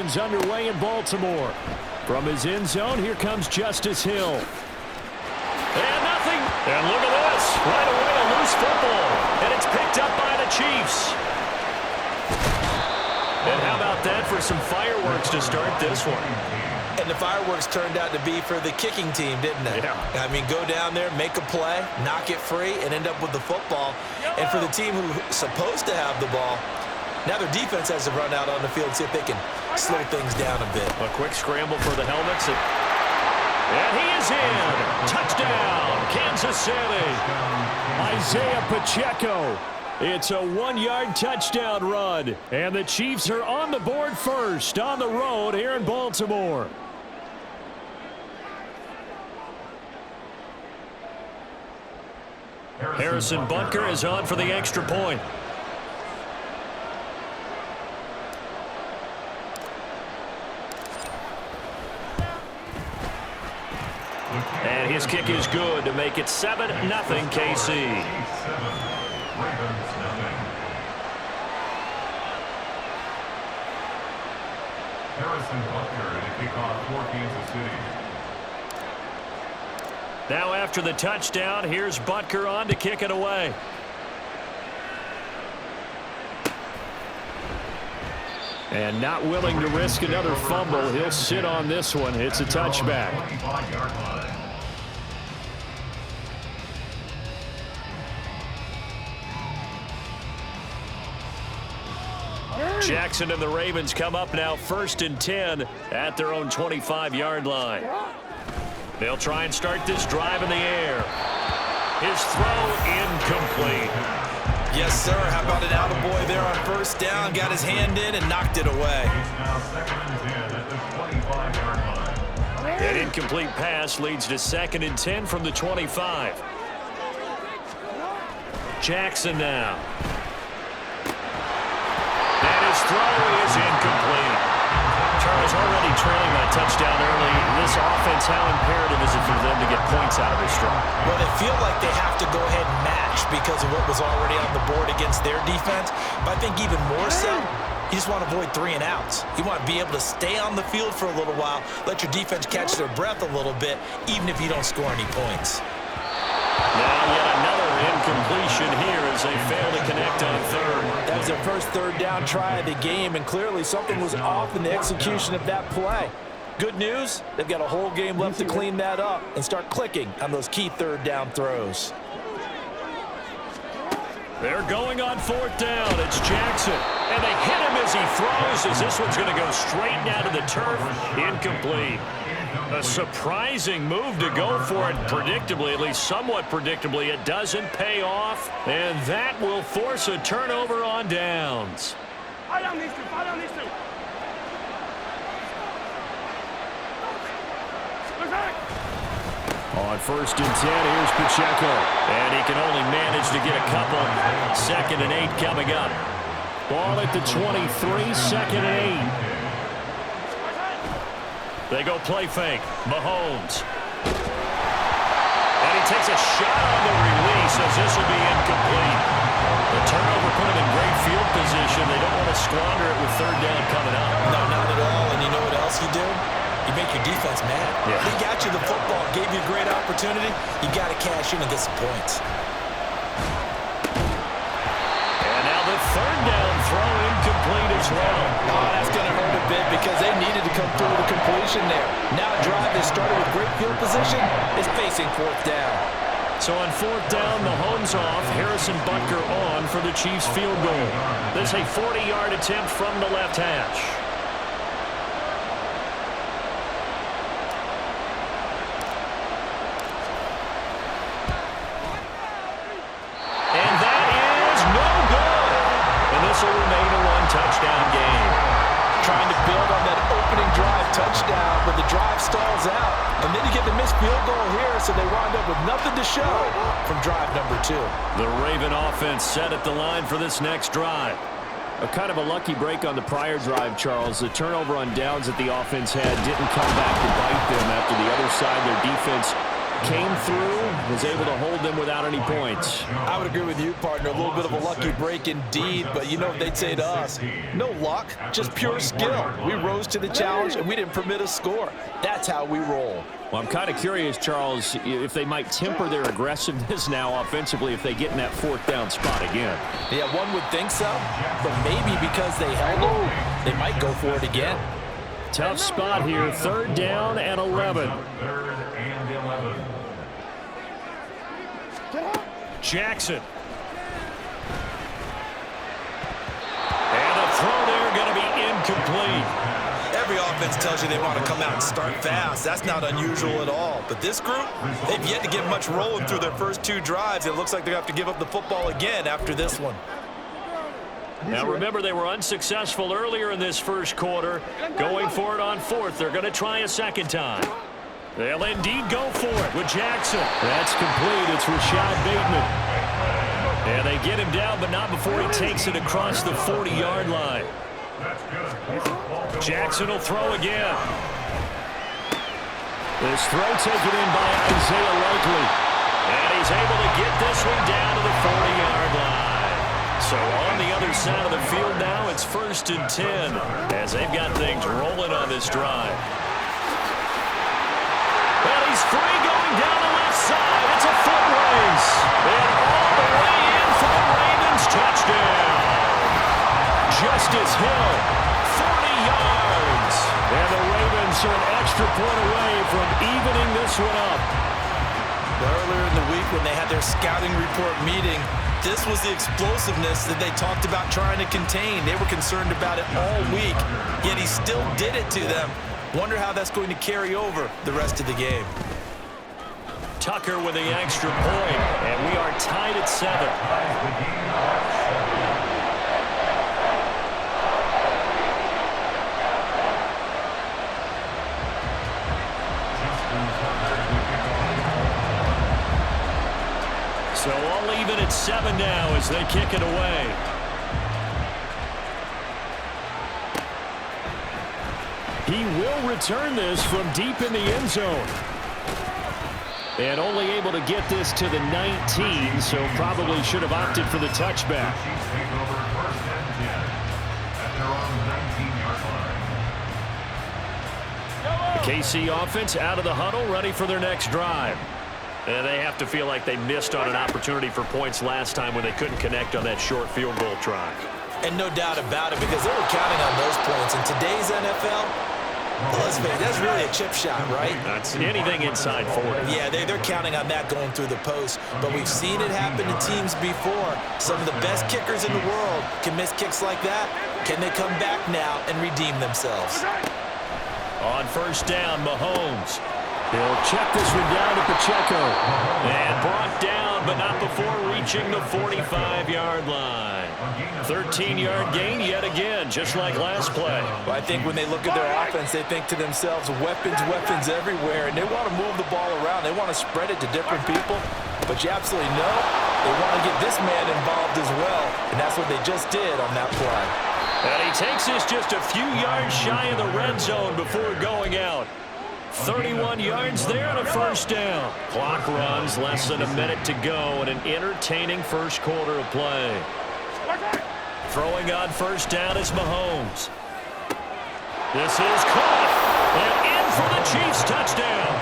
Ravens underway in Baltimore. From his end zone, here comes Justice Hill. And nothing. And look at this. Right away, a loose football. And it's picked up by the Chiefs. And how about that for some fireworks to start this one? And the fireworks turned out to be for the kicking team, didn't they? Yeah. I mean, go down there, make a play, knock it free, and end up with the football. And for the team who's supposed to have the ball, now their defense has to run out on the field and see if they can slow things down a bit. A quick scramble for the helmets. And he is in. Touchdown, Kansas City. Isaiah Pacheco. It's a 1-yard touchdown run. And the Chiefs are on the board first on the road here in Baltimore. Harrison Butker is on for the extra point. And his kick is good to make it 7-0 KC. Harrison Butker to kick off for Kansas City. Now after the touchdown, here's Butker on to kick it away. And not willing to risk another fumble, he'll sit on this one. It's a touchback. Jackson and the Ravens come up now 1st and 10 at their own 25-yard line. They'll try and start this drive in the air. His throw incomplete. Yes, sir. How about an attaboy there on first down? Got his hand in and knocked it away. An incomplete pass leads to 2nd and 10 from the 25. Jackson now. And his throw is incomplete. Charles already trailing that touchdown early. This offense, how imperative is it for them to get points out of this drive? Well, they feel like they have to go ahead and match because of what was already on the board against their defense. But I think even more so, you just want to avoid 3 and outs. You want to be able to stay on the field for a little while, let your defense catch their breath a little bit, even if you don't score any points. Now yet another incompletion here as they fail to connect on 3rd. That was their first 3rd down try of the game, and clearly something was off in the execution of that play. Good news, they've got a whole game left to clean that up and start clicking on those key 3rd down throws. They're going on 4th down. It's Jackson. And they hit him as he throws, as this one's going to go straight down to the turf. Incomplete. A surprising move to go for it predictably, at least somewhat predictably. It doesn't pay off, and that will force a turnover on downs. On 1st and 10, here's Pacheco. And he can only manage to get a couple. 2nd and 8 coming up. Ball at the 23, 2nd and 8. They go play fake. Mahomes. And he takes a shot on the release as this will be incomplete. The turnover put him in great field position. They don't want to squander it with 3rd down coming up. No, not at all. And you know what else you do? You make your defense mad. Yeah. They got you the football, gave you a great opportunity. You got to cash in and get some points. And now the 3rd down throw incomplete as well. Oh, that's going to hurt a bit because they needed to come through with a completion there. Now a drive that started with great field position is facing 4th down. So on 4th down, Mahomes off, Harrison Butker on for the Chiefs field goal. This is a 40-yard attempt from the left hash. And that is no good. And this will remain a 1-touchdown game. Trying to build on that opening drive touchdown, but the drive stalls out. And then you get the missed field goal here, so they wind up with nothing to show from drive number 2. The Raven offense set at the line for this next drive. A kind of a lucky break on the prior drive, Charles. The turnover on downs that the offense had didn't come back to bite them after the other side. Their defense came through, was able to hold them without any points. I would agree with you, partner. A little bit of a lucky break indeed, but you know what they'd say to us? No luck, just pure skill. We rose to the challenge, and we didn't permit a score. That's how we roll. Well, I'm kind of curious, Charles, if they might temper their aggressiveness now offensively if they get in that fourth down spot again. Yeah, one would think so, but maybe because they held them, they might go for it again. Tough spot here, 3rd down and 11. 3rd and 11. Jackson. And the throw there going to be incomplete. Every offense tells you they want to come out and start fast. That's not unusual at all. But this group, they've yet to get much rolling through their first 2 drives. It looks like they're going to have to give up the football again after this one. Now remember, they were unsuccessful earlier in this first quarter. Going for it on 4th. They're going to try a second time. They'll indeed go for it with Jackson. That's complete. It's Rashad Bateman. And they get him down, but not before he takes it across the 40-yard line. Jackson will throw again. This throw taken in by Isaiah Likely. And he's able to get this one down to the 40-yard line. So on the other side of the field now, it's 1st and 10 as they've got things rolling on this drive. And he's free going down the left side. It's a foot race. And all the way in for the Ravens touchdown. Justice Hill, 40 yards. And the Ravens are an extra point away from evening this one up. Earlier in the week when they had their scouting report meeting, this was the explosiveness that they talked about trying to contain. They were concerned about it all week, yet he still did it to them. Wonder how that's going to carry over the rest of the game. Tucker with the extra point, and we are tied at 7. So all even at 7 now as they kick it away. He will return this from deep in the end zone. And only able to get this to the 19, so probably should have opted for the touchback. The KC offense out of the huddle, ready for their next drive. And they have to feel like they missed on an opportunity for points last time when they couldn't connect on that short field goal try. And no doubt about it, because they were counting on those points. In today's NFL, let's face it, that's really a chip shot, right? That's anything inside 40. Yeah, they're counting on that going through the post. But we've seen it happen to teams before. Some of the best kickers in the world can miss kicks like that. Can they come back now and redeem themselves? On 1st down, Mahomes. He'll check this one down to Pacheco. And brought down, but not before reaching the 45-yard line. 13-yard gain yet again, just like last play. Well, I think when they look at their offense, they think to themselves, weapons, weapons everywhere, and they want to move the ball around. They want to spread it to different people. But you absolutely know they want to get this man involved as well, and that's what they just did on that play. And he takes this just a few yards shy of the red zone before going out. 31 yards there and a 1st down. Clock runs, less than a minute to go, and an entertaining first quarter of play. Throwing on 1st down is Mahomes. This is caught, and in for the Chiefs touchdown.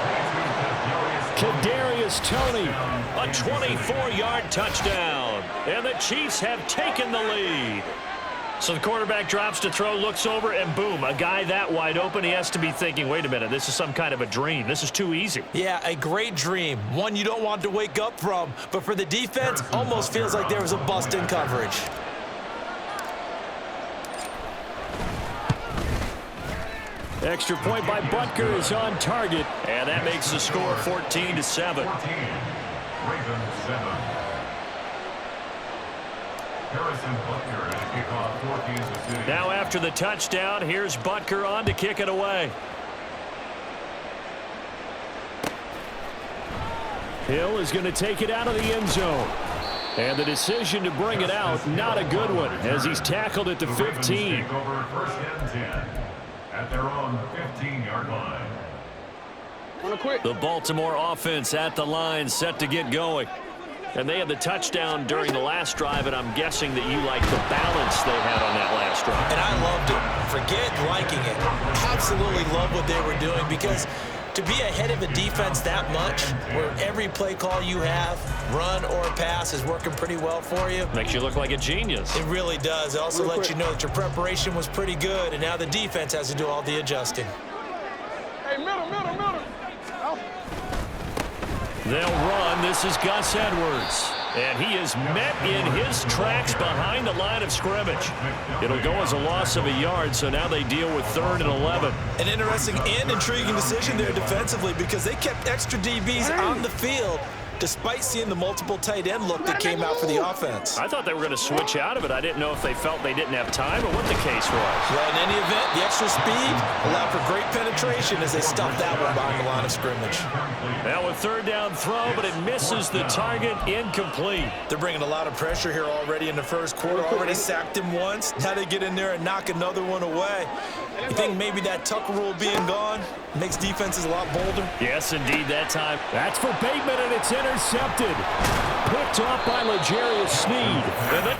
Kadarius Toney, a 24-yard touchdown, and the Chiefs have taken the lead. So the quarterback drops to throw, looks over, and boom, a guy that wide open, he has to be thinking, wait a minute, this is some kind of a dream. This is too easy. Yeah, a great dream. One you don't want to wake up from. But for the defense, almost feels like there was a bust in coverage. Extra point by Butker is on target, and that makes the score 14-7. Now after the touchdown, here's Butker on to kick it away. Hill is going to take it out of the end zone. And the decision to bring it out, not a good one, as he's tackled at the 15. At their own 15-yard line. The Baltimore offense at the line, set to get going. And they had the touchdown during the last drive, and I'm guessing that you like the balance they had on that last drive. And I loved it. Forget liking it. Absolutely love what they were doing, because to be ahead of a defense that much, where every play call you have, run or pass, is working pretty well for you. Makes you look like a genius. It really does. It also lets you know that your preparation was pretty good, and now the defense has to do all the adjusting. Hey, middle. They'll run. This is Gus Edwards. And he is met in his tracks behind the line of scrimmage. It'll go as a loss of a yard, so now they deal with 3rd and 11. An interesting and intriguing decision there defensively, because they kept extra DBs on the field despite seeing the multiple tight end look that came out for the offense. I thought they were going to switch out of it. I didn't know if they felt they didn't have time or what the case was. Well, in any event, the extra speed allowed for great penetration as they stuffed that one behind the line of scrimmage. Now a 3rd down throw, but it misses the target, incomplete. They're bringing a lot of pressure here already in the first quarter. Already sacked him once. Now they get in there and knock another one away. You think maybe that Tucker rule being gone makes defenses a lot bolder? Yes, indeed, that time. That's for Bateman, and it's intercepted. Picked off by L'Jarius Sneed. And